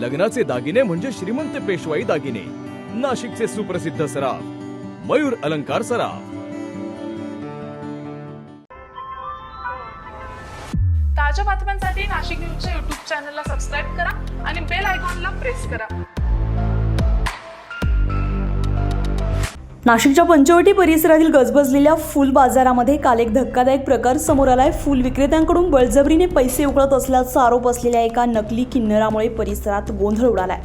लग्नाचे दागिने म्हणजे श्रीमंत पेशवाई दागिने, नाशिकचे सुप्रसिद्ध सराफ मयूर अलंकार सराफ। ताज्या बातम्यांसाठी नाशिक न्यूजच्या YouTube चॅनलला सबस्क्राईब करा आणि बेल आयकॉनला प्रेस करा। नाशिकच्या पंचवटी परिसरातील गजबजलेल्या फुल बाजारामध्ये काल एक धक्कादायक प्रकार समोर आलाय। फुल विक्रेत्यांकडून बळजबरीने पैसे उकळत असल्याचा आरोप असलेल्या एका नकली किन्नरामुळे परिसरात गोंधळ उडालाय।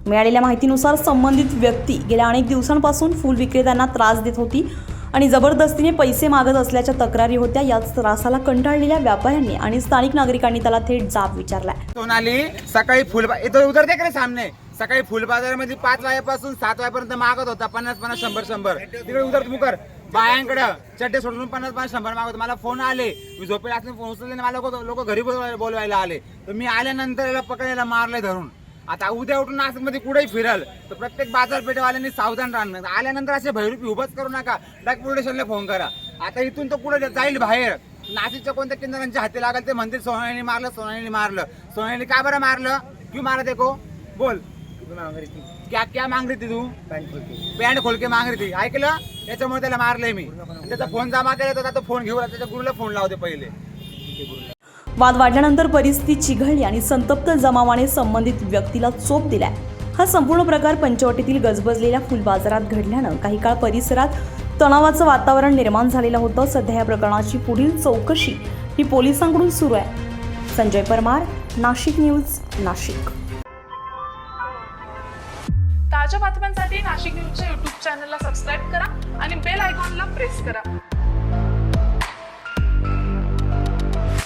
मिळालेल्या माहितीनुसार संबंधित व्यक्ती गेल्या अनेक दिवसांपासून फुल विक्रेत्यांना त्रास देत होती आणि जबरदस्तीने पैसे मागत असल्याच्या तक्रारी होत्या। याच त्रासाला कंटाळलेल्या व्यापाऱ्यांनी आणि स्थानिक नागरिकांनी त्याला थेट जाब विचारलाय। सोनाली सकाळी फुल इधर उधर देख रे सामने सकाळी फुल बाजारामध्ये 5 वाजेपासून 7 वाजेपर्यंत मागत होता 50-50 100-100 तिकडे उधर मुकर बायांकडे चड्डे सोडून 50-50 100 मागत। मला फोन आले, मी झोपेला असले फोन उचलले, मला लोक घरी बोलवायला आले, तर मी आल्यानंतर याला पकडायला मारले धरून। आता उद्या उठून नाशिकमध्ये कुठेही फिरल तर प्रत्येक बाजारपेठेवाल्यांनी सावधान राहणं। आल्यानंतर असे भैरूपी उभाच करू नका, डायरेक्ट पोलीस स्टेशनला फोन करा। आता इथून तो पुढे जाईल बाहेर, नाशिकच्या कोणत्या किन्नरांच्या हाती लागेल ते म्हणतील सोनालीने मारलं, सोनालीने मारलं। सोनालीने का बरं मारलं, क्यों मारा देखो बोल, क्या क्या मांग रही थी तू? पॅन्ट खोल के मांग रही थी, ऐकलं? त्याच्यामुळे त्याला मारलंय मी। त्याचा फोन जमा केला तर तो फोन घेऊन त्याच्या गुरुला फोन लावते पहिले। वाद वाढल्यानंतर परिस्थिती चिघळली आणि संतप्त जमावाने संबंधित व्यक्तीला चोप दिलाय। हा संपूर्ण प्रकार पंचवटीतील गजबजलेल्या फुल बाजारात घडल्यानं काही काळ परिसरात तणावाचं वातावरण निर्माण झालेलं होतं। सध्या या प्रकरणाची पुढील चौकशी ही पोलिसांकडून सुरू आहे। संजय परमार, नाशिक न्यूज, नाशिक। ताज्या बातम्यांसाठी नाशिक न्यूजच्या YouTube चॅनलला सबस्क्राईब करा आणि बेल आयकॉनला प्रेस करा।